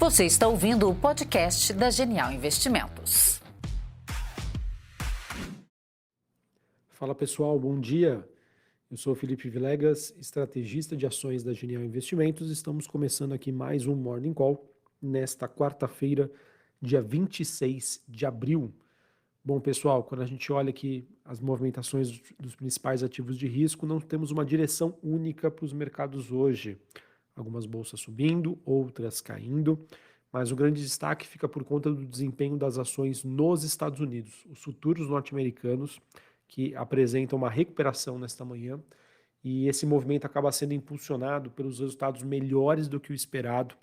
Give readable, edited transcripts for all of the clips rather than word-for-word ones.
Você está ouvindo o podcast da Genial Investimentos. Fala pessoal, bom dia. Eu sou o Felipe Vilegas, estrategista de ações da Genial Investimentos. Estamos começando aqui mais um Morning Call nesta quarta-feira, dia 26 de abril. Bom, pessoal, quando a gente olha aqui as movimentações dos principais ativos de risco, não temos uma direção única para os mercados hoje. Algumas bolsas subindo, outras caindo, mas o grande destaque fica por conta do desempenho das ações nos Estados Unidos. Os futuros norte-americanos, que apresentam uma recuperação nesta manhã, e esse movimento acaba sendo impulsionado pelos resultados melhores do que o esperado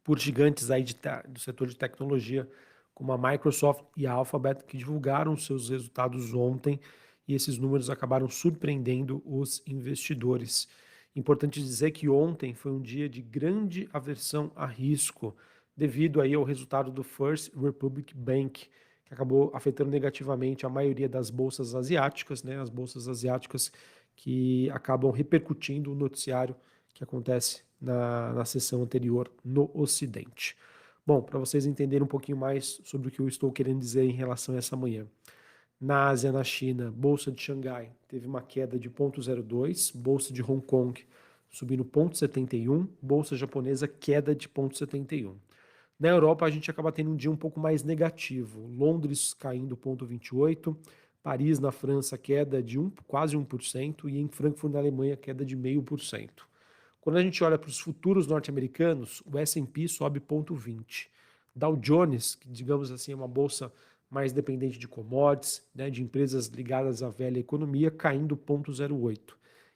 por gigantes aí do setor de tecnologia, como a Microsoft e a Alphabet, que divulgaram seus resultados ontem, e esses números acabaram surpreendendo os investidores. Importante dizer que ontem foi um dia de grande aversão a risco, devido aí ao resultado do First Republic Bank, que acabou afetando negativamente a maioria das bolsas asiáticas, né? As bolsas asiáticas que acabam repercutindo o noticiário que acontece na sessão anterior no Ocidente. Bom, para vocês entenderem um pouquinho mais sobre o que eu estou querendo dizer em relação a essa manhã. Na Ásia, na China, Bolsa de Xangai teve uma queda de 0,02, Bolsa de Hong Kong subindo 0,71, Bolsa japonesa queda de 0,71. Na Europa, a gente acaba tendo um dia um pouco mais negativo. Londres caindo 0,28, Paris, na França, queda de quase 1%, e em Frankfurt, na Alemanha, queda de 0,5%. Quando a gente olha para os futuros norte-americanos, o S&P sobe 0,20. Dow Jones, que digamos assim é uma bolsa mais dependente de commodities, né, de empresas ligadas à velha economia, caindo 0,08.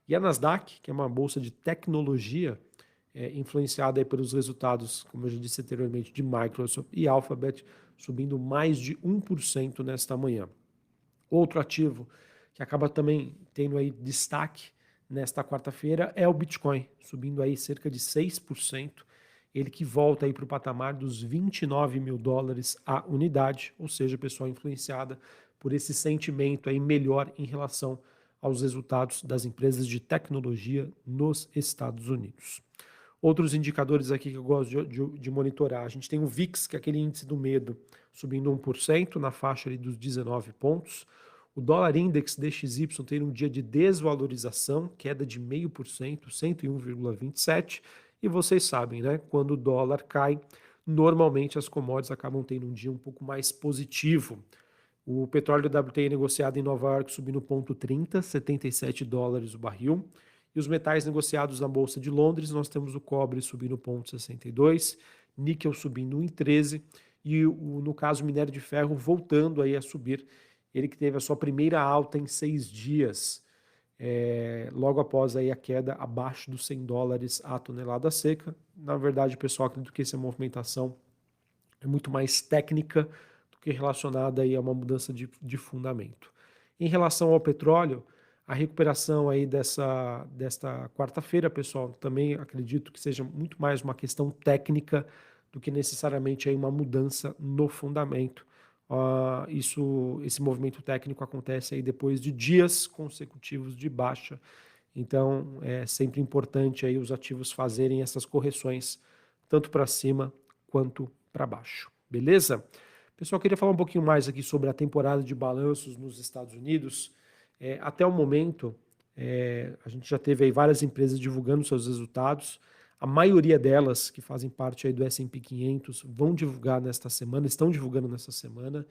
E a Nasdaq, que é uma bolsa de tecnologia, influenciada aí pelos resultados, como eu já disse anteriormente, de Microsoft e Alphabet, subindo mais de 1% nesta manhã. Outro ativo que acaba também tendo aí destaque nesta quarta-feira é o Bitcoin, subindo aí cerca de 6%, ele que volta aí para o patamar dos 29 mil dólares a unidade, ou seja, pessoal, influenciada por esse sentimento aí melhor em relação aos resultados das empresas de tecnologia nos Estados Unidos. Outros indicadores aqui que eu gosto de monitorar, a gente tem o VIX, que é aquele índice do medo, subindo 1%, na faixa ali dos 19 pontos. O dólar index DXY tem um dia de desvalorização, queda de 0,5%, 101,27. E vocês sabem, né? Quando o dólar cai, normalmente as commodities acabam tendo um dia um pouco mais positivo. O petróleo WTI negociado em Nova York subindo 0,30, 77 dólares o barril. E os metais negociados na Bolsa de Londres, nós temos o cobre subindo 0,62, níquel subindo 1,13 e no caso o minério de ferro voltando aí a subir. Ele que teve a sua primeira alta em 6 dias, logo após aí a queda abaixo dos 100 dólares a tonelada seca. Na verdade, pessoal, acredito que essa movimentação é muito mais técnica do que relacionada aí a uma mudança de fundamento. Em relação ao petróleo, a recuperação aí desta quarta-feira, pessoal, também acredito que seja muito mais uma questão técnica do que necessariamente aí uma mudança no fundamento. Esse movimento técnico acontece aí depois de dias consecutivos de baixa. Então, é sempre importante aí os ativos fazerem essas correções, tanto para cima quanto para baixo. Beleza? Pessoal, queria falar um pouquinho mais aqui sobre a temporada de balanços nos Estados Unidos. Até o momento, a gente já teve aí várias empresas divulgando seus resultados. A maioria delas, que fazem parte aí do S&P 500, vão divulgar nesta semana, estão divulgando nesta semana.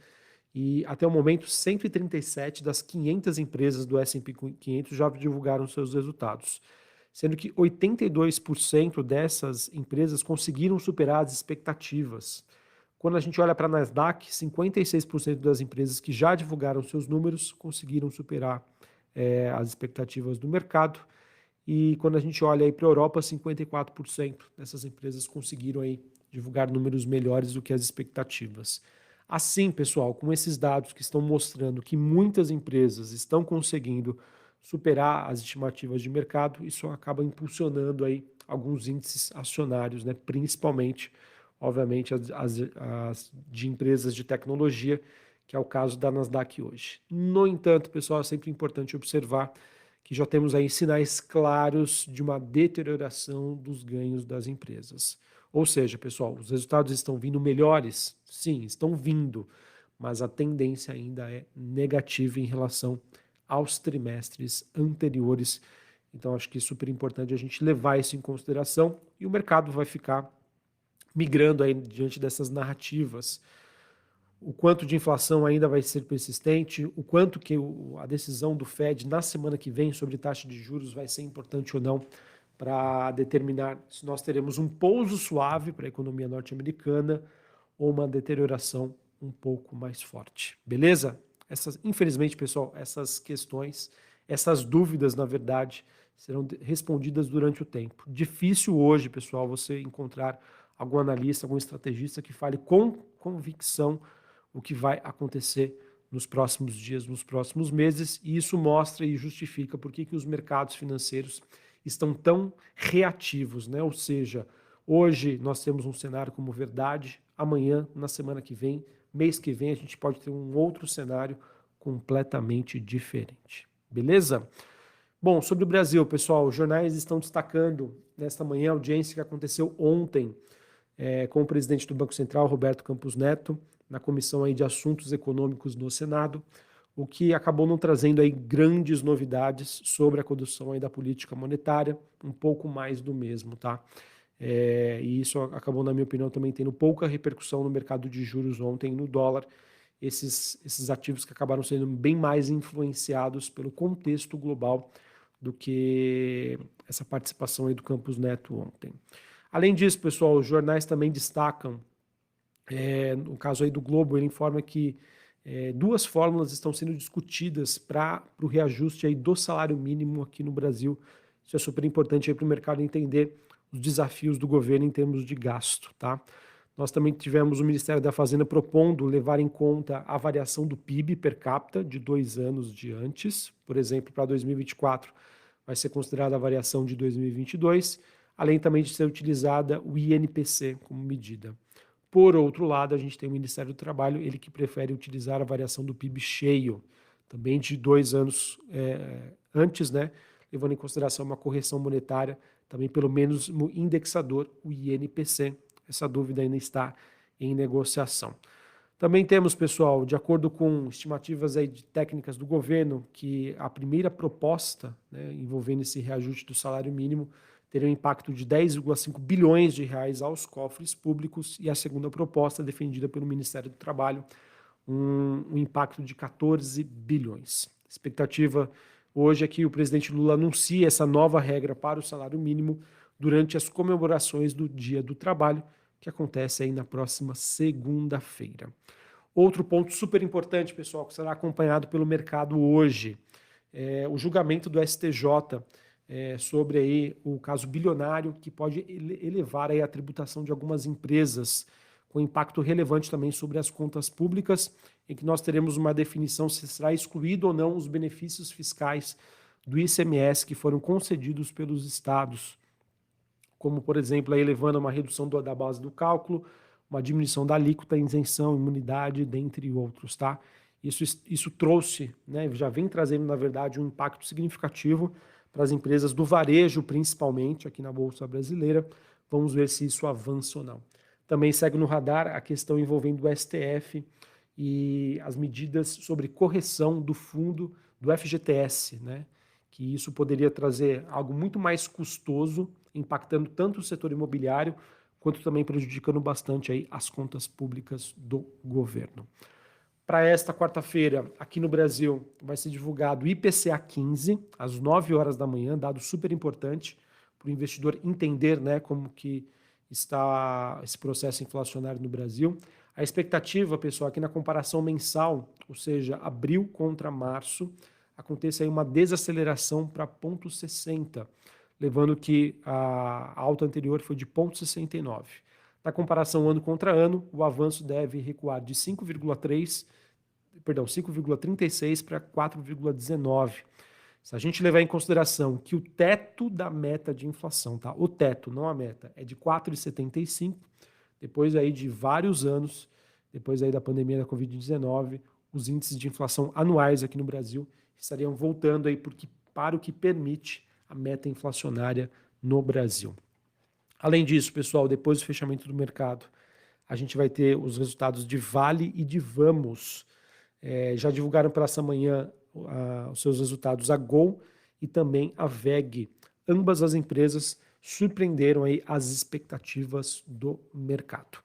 E até o momento, 137 das 500 empresas do S&P 500 já divulgaram seus resultados, sendo que 82% dessas empresas conseguiram superar as expectativas. Quando a gente olha para a Nasdaq, 56% das empresas que já divulgaram seus números conseguiram superar as expectativas do mercado. E quando a gente olha aí para a Europa, 54% dessas empresas conseguiram aí divulgar números melhores do que as expectativas. Assim, pessoal, com esses dados que estão mostrando que muitas empresas estão conseguindo superar as estimativas de mercado, isso acaba impulsionando aí alguns índices acionários, né? Principalmente, obviamente, as de empresas de tecnologia, que é o caso da Nasdaq hoje. No entanto, pessoal, é sempre importante observar que já temos aí sinais claros de uma deterioração dos ganhos das empresas. Ou seja, pessoal, os resultados estão vindo melhores? Sim, estão vindo, mas a tendência ainda é negativa em relação aos trimestres anteriores. Então, acho que é super importante a gente levar isso em consideração e o mercado vai ficar migrando aí diante dessas narrativas. O quanto de inflação ainda vai ser persistente, o quanto que a decisão do Fed na semana que vem sobre taxa de juros vai ser importante ou não para determinar se nós teremos um pouso suave para a economia norte-americana ou uma deterioração um pouco mais forte. Beleza? Infelizmente, pessoal, essas questões, essas dúvidas, na verdade, serão respondidas durante o tempo. Difícil hoje, pessoal, você encontrar algum analista, algum estrategista que fale com convicção o que vai acontecer nos próximos dias, nos próximos meses, e isso mostra e justifica por que os mercados financeiros estão tão reativos, né? Ou seja, hoje nós temos um cenário como verdade, amanhã, na semana que vem, mês que vem, a gente pode ter um outro cenário completamente diferente. Beleza? Bom, sobre o Brasil, pessoal, os jornais estão destacando nesta manhã a audiência que aconteceu ontem com o presidente do Banco Central, Roberto Campos Neto, na Comissão aí de Assuntos Econômicos no Senado, o que acabou não trazendo aí grandes novidades sobre a condução aí da política monetária, um pouco mais do mesmo, tá? E isso acabou, na minha opinião, também tendo pouca repercussão no mercado de juros ontem, no dólar, esses ativos que acabaram sendo bem mais influenciados pelo contexto global do que essa participação aí do Campos Neto ontem. Além disso, pessoal, os jornais também destacam, no caso aí do Globo, ele informa que duas fórmulas estão sendo discutidas para o reajuste aí do salário mínimo aqui no Brasil. Isso é super importante para o mercado entender os desafios do governo em termos de gasto, tá? Nós também tivemos o Ministério da Fazenda propondo levar em conta a variação do PIB per capita de 2 anos de antes. Por exemplo, para 2024 vai ser considerada a variação de 2022, além também de ser utilizada o INPC como medida. Por outro lado, a gente tem o Ministério do Trabalho, ele que prefere utilizar a variação do PIB cheio, também de 2 anos antes, né, levando em consideração uma correção monetária, também pelo menos no indexador, o INPC. Essa dúvida ainda está em negociação. Também temos, pessoal, de acordo com estimativas aí de técnicas do governo, que a primeira proposta, né, envolvendo esse reajuste do salário mínimo teria um impacto de 10,5 bilhões de reais aos cofres públicos, e a segunda proposta, defendida pelo Ministério do Trabalho, um impacto de 14 bilhões. A expectativa hoje é que o presidente Lula anuncie essa nova regra para o salário mínimo durante as comemorações do Dia do Trabalho, que acontece aí na próxima segunda-feira. Outro ponto super importante, pessoal, que será acompanhado pelo mercado hoje, é o julgamento do STJ sobre aí o caso bilionário, que pode elevar aí a tributação de algumas empresas, com impacto relevante também sobre as contas públicas, em que nós teremos uma definição se será excluído ou não os benefícios fiscais do ICMS que foram concedidos pelos estados, como, por exemplo, aí levando a uma redução da base do cálculo, uma diminuição da alíquota, isenção, imunidade, dentre outros, tá? Isso trouxe, né, já vem trazendo, na verdade, um impacto significativo para as empresas do varejo, principalmente, aqui na Bolsa Brasileira. Vamos ver se isso avança ou não. Também segue no radar a questão envolvendo o STF e as medidas sobre correção do fundo do FGTS, né? Que isso poderia trazer algo muito mais custoso, impactando tanto o setor imobiliário, quanto também prejudicando bastante aí as contas públicas do governo. Para esta quarta-feira, aqui no Brasil, vai ser divulgado o IPCA 15, às 9 horas da manhã, dado super importante para o investidor entender, né, como que está esse processo inflacionário no Brasil. A expectativa, pessoal, aqui na comparação mensal, ou seja, abril contra março, aconteça aí uma desaceleração para 0,60, levando que a alta anterior foi de 0,69. Na comparação ano contra ano, o avanço deve recuar de 5,36 para 4,19. Se a gente levar em consideração que o teto da meta de inflação, tá? O teto, não a meta, é de 4,75, depois aí de vários anos, depois aí da pandemia da Covid-19, os índices de inflação anuais aqui no Brasil estariam voltando aí para o que permite a meta inflacionária no Brasil. Além disso, pessoal, depois do fechamento do mercado, a gente vai ter os resultados de Vale e de Vamos. Já divulgaram para essa manhã os seus resultados a Gol e também a VEG. Ambas as empresas surpreenderam aí as expectativas do mercado.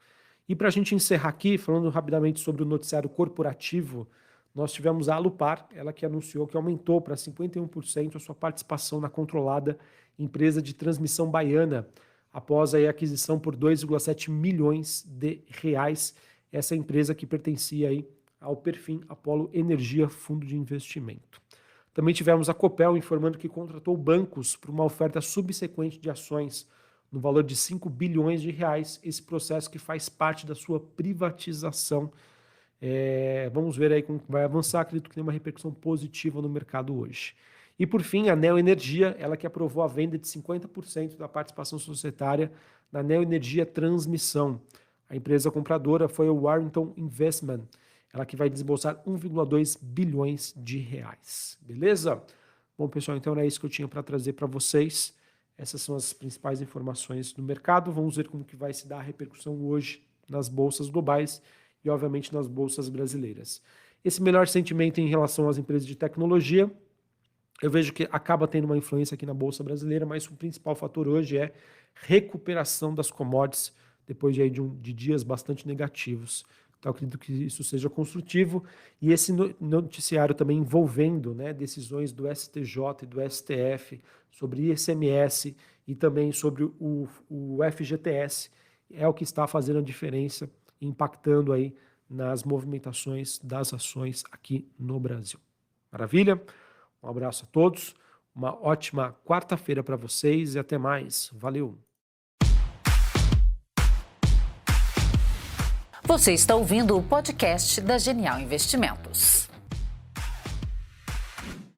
E para a gente encerrar aqui, falando rapidamente sobre o noticiário corporativo, nós tivemos a Alupar, ela que anunciou que aumentou para 51% a sua participação na controlada empresa de transmissão baiana, após a aquisição por 2,7 milhões de reais, essa empresa que pertencia aí ao Perfin Apollo Energia Fundo de Investimento. Também tivemos a Copel informando que contratou bancos para uma oferta subsequente de ações no valor de 5 bilhões de reais, esse processo que faz parte da sua privatização. Vamos ver aí como vai avançar, acredito que tem uma repercussão positiva no mercado hoje. E por fim, a Neo Energia, ela que aprovou a venda de 50% da participação societária na Neo Energia Transmissão. A empresa compradora foi o Warrington Investment, ela que vai desembolsar 1,2 bilhões de reais. Beleza? Bom, pessoal, então era isso que eu tinha para trazer para vocês. Essas são as principais informações do mercado. Vamos ver como que vai se dar a repercussão hoje nas bolsas globais e, obviamente, nas bolsas brasileiras. Esse melhor sentimento em relação às empresas de tecnologia, eu vejo que acaba tendo uma influência aqui na bolsa brasileira, mas o principal fator hoje é recuperação das commodities depois de dias bastante negativos. Então, eu acredito que isso seja construtivo. E esse noticiário também envolvendo, né, decisões do STJ e do STF sobre ICMS e também sobre o FGTS é o que está fazendo a diferença, impactando aí nas movimentações das ações aqui no Brasil. Maravilha? Um abraço a todos, uma ótima quarta-feira para vocês e até mais. Valeu! Você está ouvindo o podcast da Genial Investimentos.